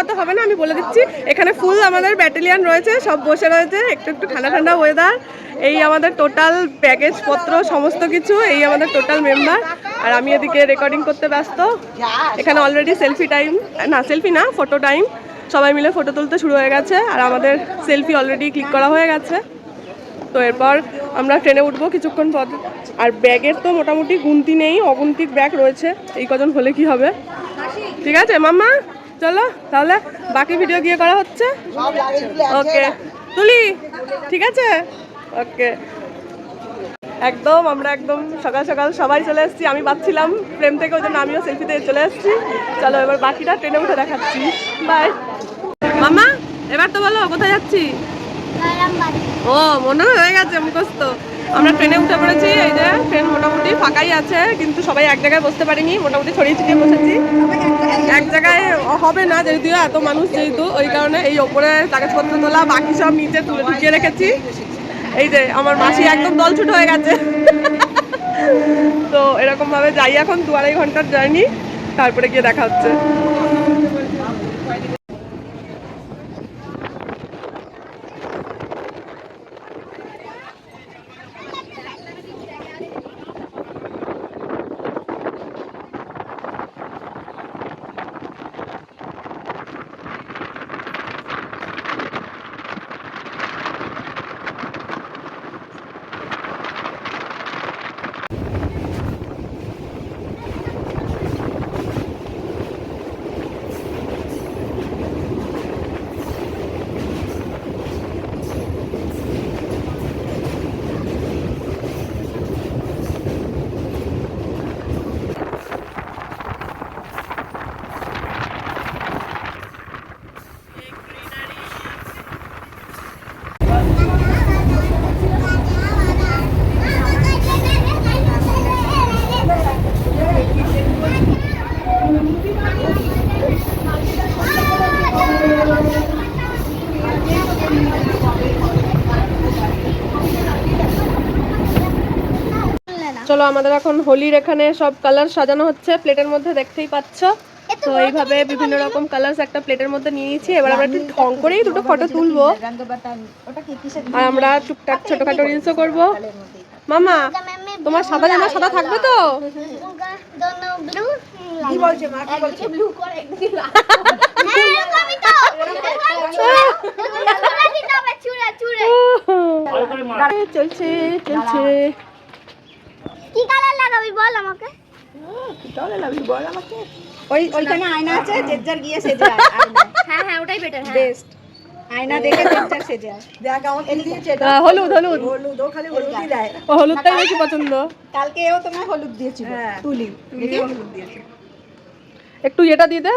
বলতে হবে না, আমি বলে দিচ্ছি। এখানে ফুল আমাদের ব্যাটালিয়ান রয়েছে, সব বসে রয়েছে, একটু একটু ঠান্ডা ঠান্ডা ওয়েদার। এই আমাদের টোটাল প্যাকেজ পত্র সমস্ত কিছু, এই আমাদের টোটাল মেম্বার। আর আমি এদিকে রেকর্ডিং করতে ব্যস্ত। এখানে অলরেডি সেলফি টাইম, না সেলফি না, ফটো টাইম। সবাই মিলে ফটো তুলতে শুরু হয়ে গেছে আর আমাদের সেলফি অলরেডি ক্লিক করা হয়ে গেছে। তো এরপর আমরা ট্রেনে উঠবো কিছুক্ষণ পর। আর ব্যাগের তো মোটামুটি গুনতি নেই, অগুন্তিক ব্যাগ রয়েছে। এই কজন হলে কি হবে। ঠিক আছে মাম্মা, চলো তাহলে বাকি ভিডিও গিয়ে করা হচ্ছে। ওকে তুলি, ঠিক আছে, ওকে। একদম আমরা একদম সকাল সকাল সবাই চলে এসেছি। আমি পাচ্ছিলাম প্রেম থেকে, ওই জন্য আমিও সেলফিতে চলে এসেছি। চলো এবার বাকিটা ট্রেনে উঠে দেখাচ্ছি। বাই মাম্মা, এবার তো বলো কোথায় যাচ্ছি। ও মনে হয়ে গেছে মুখস্থ। আমরা ট্রেনে উঠে পড়েছি। এই যে ট্রেন মোটামুটি ফাঁকাই আছে, কিন্তু সবাই এক জায়গায় বসতে পারিনি, মোটামুটি ছড়িয়ে ছিটিয়ে বসেছি। এক জায়গায় হবে না যেহেতু এত মানুষ, যেহেতু ওই কারণে এই ওপরে কাগজপত্র তোলা, বাকি সব নিচে তুলে ঢুকিয়ে রেখেছি। এই যে আমার মাসি একদম দল ছুট হয়ে গেছে। তো এরকম ভাবে যাই এখন 2-2.5 ঘন্টার জার্নি, তারপরে গিয়ে দেখা হচ্ছে। চলো আমাদের এখন হোলির এখানে সব কালার সাজানো হচ্ছে, প্লেটের মধ্যে দেখতেই পাচ্ছ। তো এইভাবে বিভিন্ন রকম কালার একটা প্লেটের মধ্যে নিয়ে নিয়েছি। এবার আমরা একটু ঢং করেই দুটো ফটো তুলবো আর আমরা টুকটাক ছোটখাটো রিলসও করবো। মামা তোমার সাদা জামা সাদা থাকবে তো? চলছে চলছে। কি কালার লাগাবি বল আমাকে। কি কালার লাগাবি বল আমাকে। ওইখানে আয়না আছে, জেজার গিয়ে সেজে আয়। হ্যাঁ হ্যাঁ ওটাই বেটার। হ্যাঁ বেস্ট। আয়না দেখে জেজার সেজে আয়। দেখ আমাকে দিয়েছে এটা। হলুদ হলুদ হলুদ, ও খালি হলুদই দেয়। ও হলুদটাই বেশি পছন্দ। কালকে ও তোমায় হলুদ দিয়েছিল। তুলি হলুদ দিয়েছে। একটু এটা দিয়ে দে।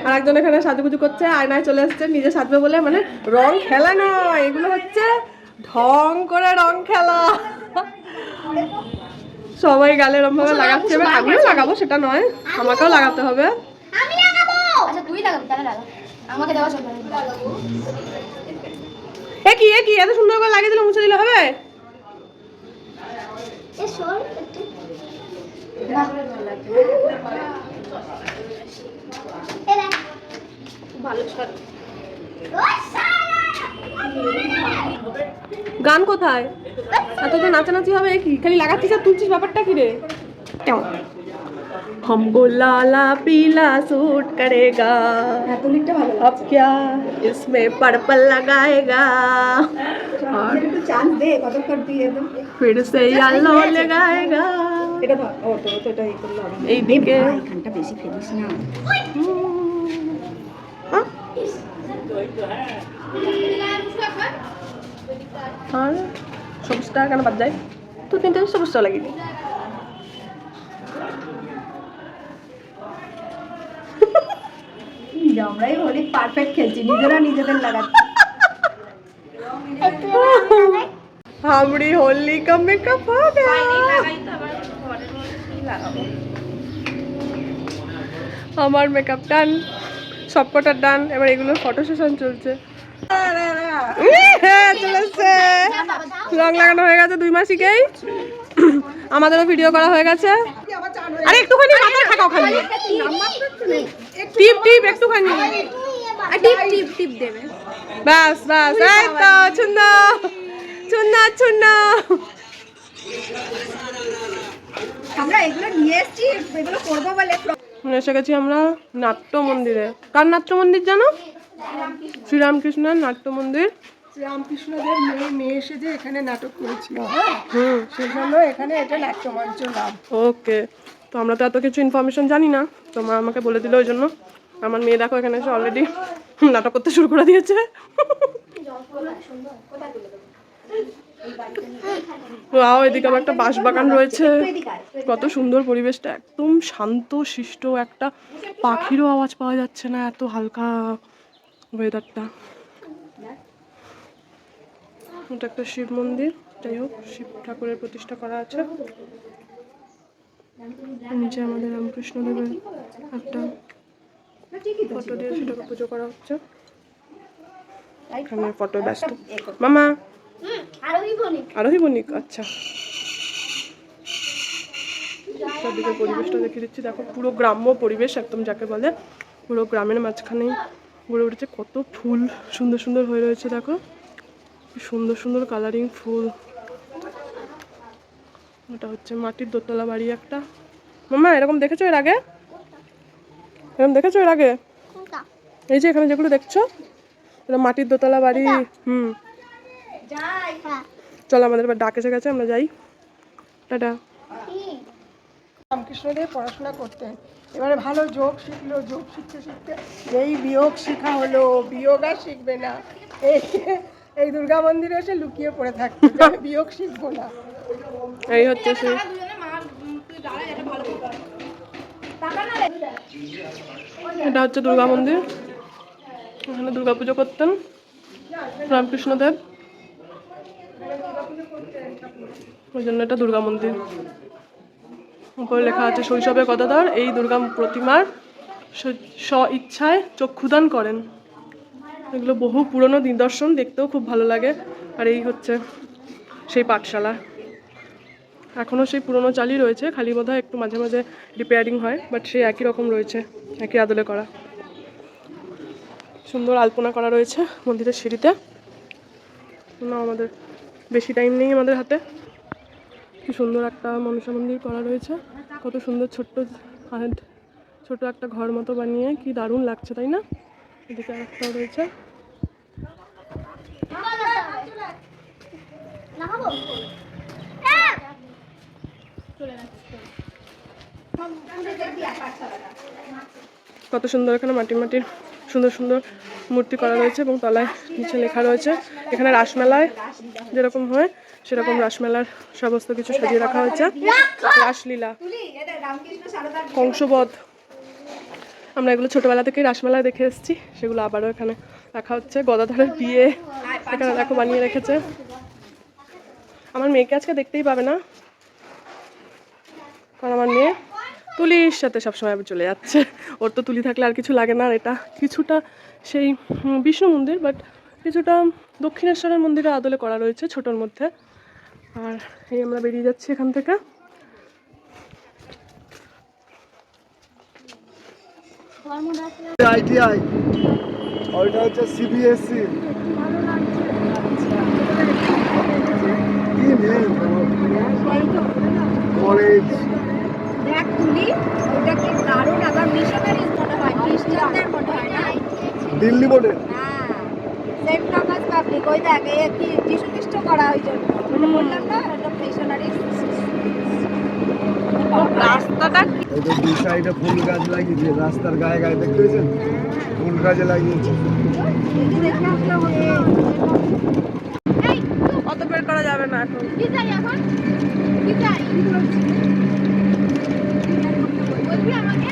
আর একজন এখানে সাজুগুজু করছে, আয়নায় চলে এসছে নিজে সাজবে বলে। মানে রং খেলা নয়, এগুলো হচ্ছে ঢং করে রং খেলা। সবাই গালে এরকম ভাবে লাগাচ্ছে, এবার আমিও লাগাবো সেটা নয়, আমাকেও লাগাতে হবে। আমি লাগাবো। আচ্ছা তুই লাগাবি, তাহলে লাগা, আমাকে দেওয়া চলবে না। এ কি এত সুন্দর করে লাগিয়ে দিলে মুছে দিলে হবে? এ সর একটু ভালো শট। গান কোথায়? এত তো নাচানাচি হবে, কি খালি লাগাচ্ছিস আর তুলছিস, ব্যাপারটা কি রে? हमको लाला पीला सूट करेगा, अब क्या इसमें पर्पल लगाएगा, और চান্স দে কত করবি একদম। फिर से येलो लगाएगा। এটা ধর, ও তো এটা এই করলে হবে। এইদিকে এখানটা বেশি ফেলিস না। আর সবুজটা কেন বাদ যায়? তো তিনটে সবুজটা লাগিয়ে দিই। আমরাই হোলি পারফেক্ট খেলছি, নিজেরা নিজেদের লাগাচ্ছি। हमरी होली का मेकअप हो गया। আমার মেকআপ ডান, সবকটার ডান। এবার এগুলোর ফটো সেশন চলছে। চলেছে, রং লাগানো হয়ে গেছে 2 মাসিকেই। আমাদেরও ভিডিও করা হয়ে গেছে। আরে একটুখানি মাথা ঠাকাও, খালি টিপ টিপ একটুখানি। টিপ দেবে। ব্যাস ব্যাস, এই তো চূর্ণ চূর্ণ চূর্ণ। আমরা এগুলো নিয়ে এসেছি, এগুলো করবো বলে। এসে গেছি আমরা নাট্য মন্দিরে। কার নাট্য মন্দির জানো? শ্রীরামকৃষ্ণের নাট্য মন্দির। শ্রীরামকৃষ্ণদেব মেয়ে এসে যে এখানে নাটক করেছিল, সেই জন্য এখানে এটা নাট্যমঞ্চ নাম। ওকে, তো আমরা তো এত কিছু ইনফরমেশন জানি না, তো মা আমাকে বলে দিল, ওই জন্য আমার মেয়ে দেখো এখানে এসে অলরেডি নাটক করতে শুরু করে দিয়েছে। ওয়াও, এদিকে আবার একটা বাঁশবাগান রয়েছে, কত সুন্দর পরিবেশটা, একদম শান্ত শিষ্ট, একটা পাখিরও আওয়াজ পাওয়া যাচ্ছে না, এত হালকা ওয়েদারটা। এটা একটা শিব মন্দির, যাই হোক শিব ঠাকুরের প্রতিষ্ঠা করা আছে। নিচে আমাদের রামকৃষ্ণ দেবের একটা ফটো দিয়ে সেটাকে পুজো করা হচ্ছে। এখানে ফটো ব্যস্ত মামা আরোহী বণিক। আচ্ছা, চারদিকে পরিবেশটা দেখিয়ে দিচ্ছি, দেখো পুরো গ্রাম্য পরিবেশ একদম, যাকে বলে পুরো গ্রামের মাঝখানেই গড়ে উঠেছে, কত ফুল সুন্দর সুন্দর হয়ে রয়েছে, দেখো সুন্দর সুন্দর কালারিং ফুল। এটা হচ্ছে মাটির দোতলা বাড়ি একটা। মামা এরকম দেখেছো এর আগে? এরকম দেখেছো এর আগে? এই যে এখানে যেগুলো দেখছো, এটা মাটির দোতলা বাড়ি। চলো, আমাদের এবার ডাক এসে গেছে, আমরা যাই। টাটা। রামকৃষ্ণদেব পড়াশোনা করতেন, এবারে ভালো যোগ শিখলো, যোগ শিখতে শিখতে এই বিয়োগ শেখা হলো, বিয়োগ আর শিখবে না, এই দুর্গা মন্দিরে এসে লুকিয়ে পড়ে থাকতো, বিয়োগ শিখবো না। এই হচ্ছে সেই, এটা হচ্ছে দুর্গা মন্দির, এখানে দুর্গা পুজো করতেন রামকৃষ্ণদেব, ওই জন্য এটা দুর্গা মন্দির। উপরে লেখা আছে শৈশবে গদাধর এই দুর্গা প্রতিমার স্ব ইচ্ছায় চক্ষুদান করেন। এগুলো বহু পুরনো নিদর্শন, দেখতেও খুব ভালো লাগে। আর এই হচ্ছে সেই পাঠশালা, এখনও সেই পুরনো চালই রয়েছে, খালি বোধহয় একটু মাঝে মাঝে রিপেয়ারিং হয়, বাট সেই একই রকম রয়েছে, একই আদলে করা। সুন্দর আলপনা করা রয়েছে মন্দিরের সিঁড়িতে। না, আমাদের বেশি টাইম নেই আমাদের হাতে। কি সুন্দর একটা মনসা মন্দির করা রয়েছে, কত সুন্দর ছোট একটা ঘর মতো বানিয়ে, কি দারুণ লাগছে তাই না? এদিকে একটা রয়েছে। কত সুন্দর এখানে মাটির সুন্দর সুন্দর মূর্তি করা রয়েছে, এবং তলায় নিচে লেখা রয়েছে এখানে রাসমেলায় যেরকম হয় সেরকম রাসমেলার সমস্ত কিছু সাজিয়ে রাখা হয়েছে। রাসলীলা, কংসবধ, আমরা এগুলো ছোটবেলা থেকেই রাসমেলায় দেখে এসেছি, সেগুলো আবারও এখানে রাখা হচ্ছে। গদাধরের বিয়ে এখানে দেখো বানিয়ে রেখেছে। আমার মেয়েকে আজকে দেখতেই পাবে না, কারণ আমার মেয়ে তুলির সাথে সবসময় চলে যাচ্ছে, ওর তো তুলি থাকলে আর কিছু লাগে না। আর এটা কিছুটা সেই বিষ্ণু মন্দির, বাট কিছুটা দক্ষিণেশ্বরের মন্দিরের আদলে করা রয়েছে ছোটোর মধ্যে। আর এই আমরা বেরিয়ে যাচ্ছি এখান থেকে। আইটিআই, ওইটা হচ্ছে সিবিএসসি। কি নেই কলেজ। দেখ তুলি, ওটা কি দারুণ, আবার মিশনারিজ মনে হয়, খ্রিস্টানদের মনে হয় না? দিল্লি বোর্ডের। হ্যাঁ, সেন্ট টমাস পাবলিক, ওই দেখ এই কি যিশু খ্রিস্ট করা ওই জন্য বললাম না, ওটা মিশনারিজ। রাস্তাটা এই তো দুই সাইডে ফুল গাছ লাগিয়েছে, রাস্তার গায়ে গায়ে দেখতে পেয়েছেন, ফুল গাছে লাগিয়েছে। দেখে আসলে হবে। অত বের করা যাবে না এখন। কি চাই এখন? কি চাই? বলবি আমাকে?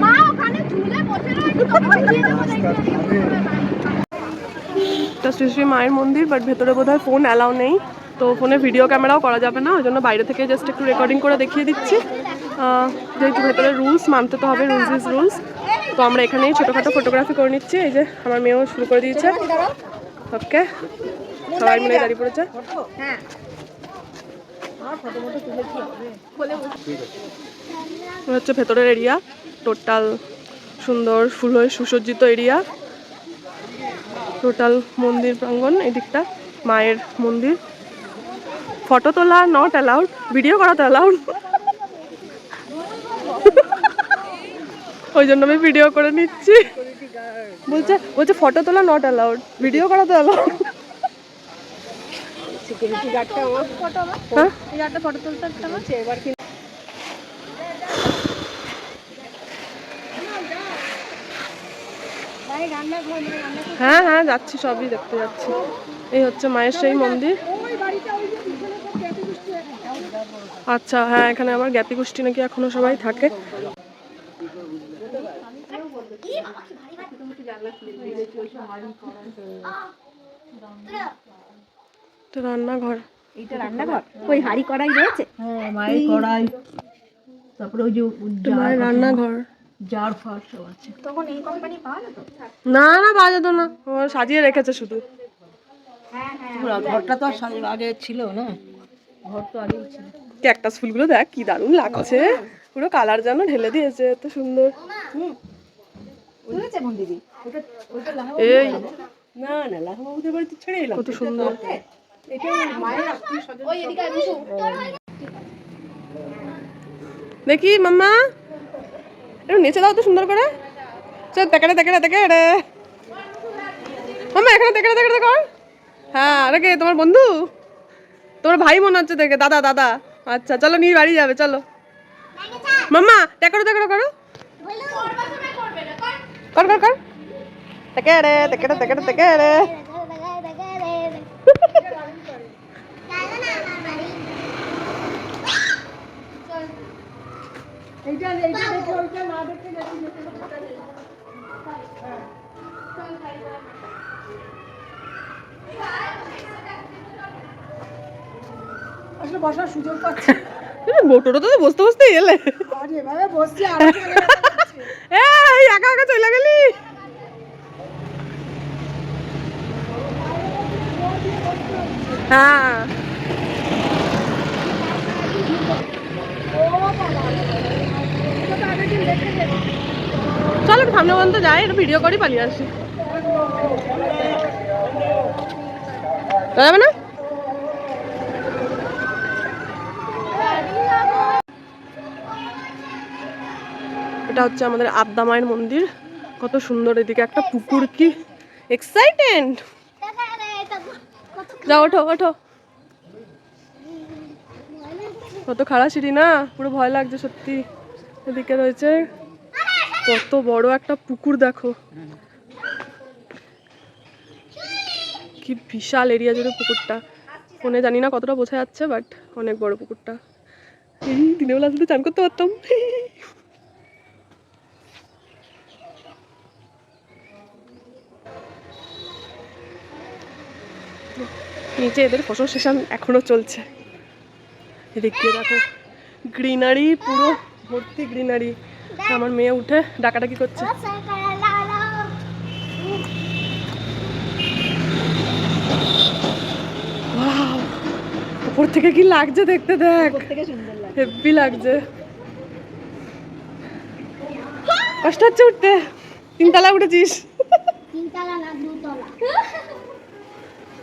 মা ওখানে ঝুলে বসে রয়েছে, তোকে দিয়ে দেবো দেখি। এটা শ্রী শ্রী মায়ের মন্দির, বাট ভেতরে বোধহয় ফোন অ্যালাউ নেই, তো ফোনে ভিডিও ক্যামেরাও করা যাবে না, ওই জন্য বাইরে থেকে জাস্ট একটু রেকর্ডিং করে দেখিয়ে দিচ্ছি। যেহেতু ভেতরে রুলস মানতে তো হবে, রুলস ইজ রুলস। তো আমরা এখানেই ছোটোখাটো ফটোগ্রাফি করে নিচ্ছি। এই যে আমার মেয়েও শুরু করে দিয়েছে। ওকে, সবাই মিলে দাঁড়িয়ে পড়েছে। হ্যাঁ, আমার ফটো মতো তুলে কি হবে? হচ্ছে ভেতরের এরিয়া, টোটাল সুন্দর ফুল হয়ে সুসজ্জিত এরিয়া। টোটাল মন্দির প্রাঙ্গণ। এই দিকটা মায়ের মন্দির। ফটো তোলা নট অ্যালাউড, ভিডিও করা তো অ্যালাউড। ওই জন্য আমি ভিডিও করে নিচ্ছি। বলছে বলছে ফটো তোলা নট অ্যালাউড, ভিডিও করা তো অ্যালাউড। সিকিউরিটি গার্ডটা ও ফটো হ্যাঁ এই একটা ফটো তুলতে একটা হচ্ছে এবার কি ভাই রান্নাঘর মানে রান্নাঘর হ্যাঁ হ্যাঁ যাচ্ছি, সবই দেখতে যাচ্ছি। এই হচ্ছে মায়ের সেই মন্দির। ওই বাড়িটা ওই যে পিছনে তো ক্যাটি বৃষ্টি আচ্ছা হ্যাঁ, এখানে আবার জ্ঞাতি গোষ্ঠী নাকি এখনো সবাই থাকে। তো রান্নাঘর, এইটা রান্নাঘর, ওই হাড়ি কড়াই রয়েছে। হ্যাঁ মায়ের কড়াই, তারপরে ওই যে তো মায়ের রান্নাঘর। জার ফার সব আছে। তখন এই কোম্পানি পাওয়া যেত। না না বাজাতো না, ও সাজিয়ে রেখেছে শুধু। ঘরটা তো আর আগে ছিল না, ঘর তো আগেই ছিল। ক্যাকটাস ফুলগুলো দেখ কি দারুণ লাগছে, পুরো কালার যেন ঢেলে দিয়েছে, এত সুন্দর। তুলেছে কোন দিদি? এই না না লাহবাবুদের বাড়িতে ছেড়ে এলাম, কত সুন্দর। এটা মায়ের আত্মীয় স্বজন। ওই এদিকে আয় বসো। দেখি মাম্মা একটু নিচে দাও তো সুন্দর করে। চল দেখে দেখে দেখে রে মাম্মা, এখানে দেখে দেখে কর। হ্যাঁ আরে কে তোমার বন্ধু? তোমার ভাই মনে হচ্ছে দেখে। দাদা দাদা, আচ্ছা চলো নিয়ে বাড়ি যাবে চলো। মাম্মা দেখো দেখো করো, কর কর কর দেখে রে দেখে দেখে দেখে রে। এইটা এইটা দেখে ওইটা না দেখে গেছি। আসলে বসার সুযোগ পাচ্ছি। বোটোটা তো বসতে বসতে এলে। আর এভাবে বসছি আর এই একা একা চলে গেলি। হ্যাঁ চলো সামনে পর্যন্ত যাই, একটু ভিডিও করি পালিয়ে আসি। যাবে না? এটা হচ্ছে আমাদের আদ্যা মায়ের মন্দির। কত সুন্দর, এদিকে একটা পুকুর, কি এক্সাইটেড। যাও ওঠো ওঠো। কত খাড়া সিঁড়ি না, পুরো ভয় লাগছে সত্যি। এদিকে রয়েছে কত বড় একটা পুকুর, দেখো কি বিশাল এরিয়া জুড়ে পুকুরটা। ফোনে জানি না কতটা বোঝা যাচ্ছে, বাট অনেক বড় পুকুরটা। এই দিনের বেলা আসলে চান করতে পারতাম। নিচে এদের ফসল সেশন এখনো চলছে। এদিক দিয়ে দেখো গ্রিনারি, পুরো ভর্তি গ্রিনারি। আমার মেয়ে উঠে ডাকাডাকি করছে। Wow! উপর থেকে কি লাগছে দেখতে, দেখ হেব্বি লাগছে। কষ্ট হচ্ছে উঠতে। 3 তলা উঠেছিস? 3 তলা না 2 তলা।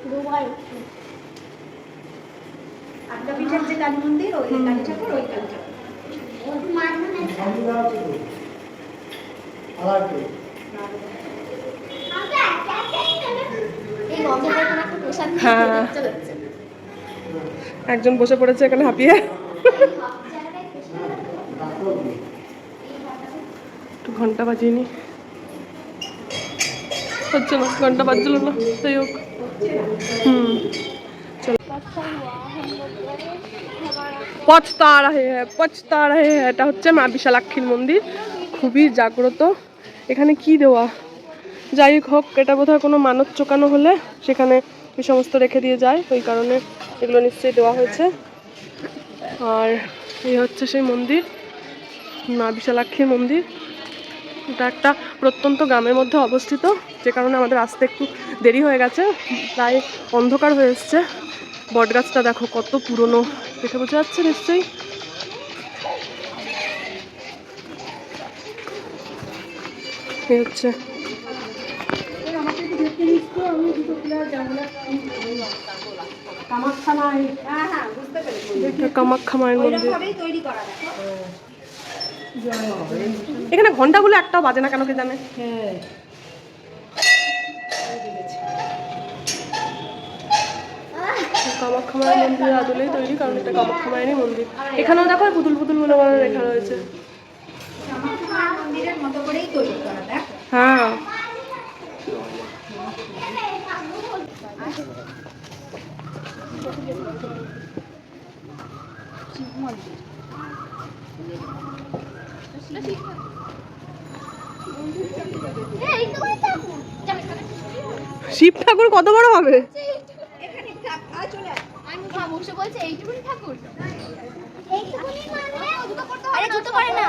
দুবার আদ্যা পীঠের যে কালী মন্দির, ওই কালী ঠাকুর, ওই কালী ঠাকুর। এই গন্ধটা কোনো একটা প্রসাদ নিয়ে হ্যাঁ। চলে যাচ্ছে। একজন বসে পড়েছে এখানে হাঁপিয়ে। একটু ঘন্টা বাজিয়ে নি, হচ্ছে না, ঘন্টা বাজছিল না, যাই হোক। চলো পচতা রাহে হ্যাঁ, পচতা রাহে হ্যাঁ। এটা হচ্ছে মা বিশালাক্ষীর মন্দির, খুবই জাগ্রত। এখানে কি দেওয়া, যাই হোক, এটা বোধহয় কোনো মানত চোকানো হলে সেখানে এই সমস্ত রেখে দিয়ে যায়, ওই কারণে এগুলো নিশ্চয়ই দেওয়া হয়েছে। আর এই হচ্ছে সেই মন্দির, মা বিশালাক্ষীর মন্দির। এটা একটা প্রত্যন্ত গ্রামের মধ্যে অবস্থিত, যে কারণে আমাদের আসতে একটু দেরি হয়ে গেছে, প্রায় অন্ধকার হয়ে এসছে। বটগাছটা দেখো কত পুরনো, দেখে বোঝা যাচ্ছে নিশ্চয়ই। এই হচ্ছে জিনিস তো আমি দুটো প্লেয়ার যাবো না কামাখ্যা নাই কামাখ্যা মায়ের মন্দির। তৈরি করা দেখো। এখানে ঘন্টাগুলো একটাও বাজে না কেন কে জানে। হ্যাঁ কামাখ্যা মায়ের মন্দির আদলেই তৈরি, কারণ এটা কামাখ্যা মায়েরই মন্দির। এখানেও দেখো পুতুল পুতুল মনে করে রেখা রয়েছে। মন্দিরের মতো করেই তৈরি করা দেখ। হ্যাঁ এই তো ঠাকুর। শিব ঠাকুর কত বড় হবে? এখানে থাক, চলে আয়। আমি বসে বলছে এইটুকুনি ঠাকুর। এইটুকুনি মানে জুতো করতে হবে না। আরে জুতো করে না।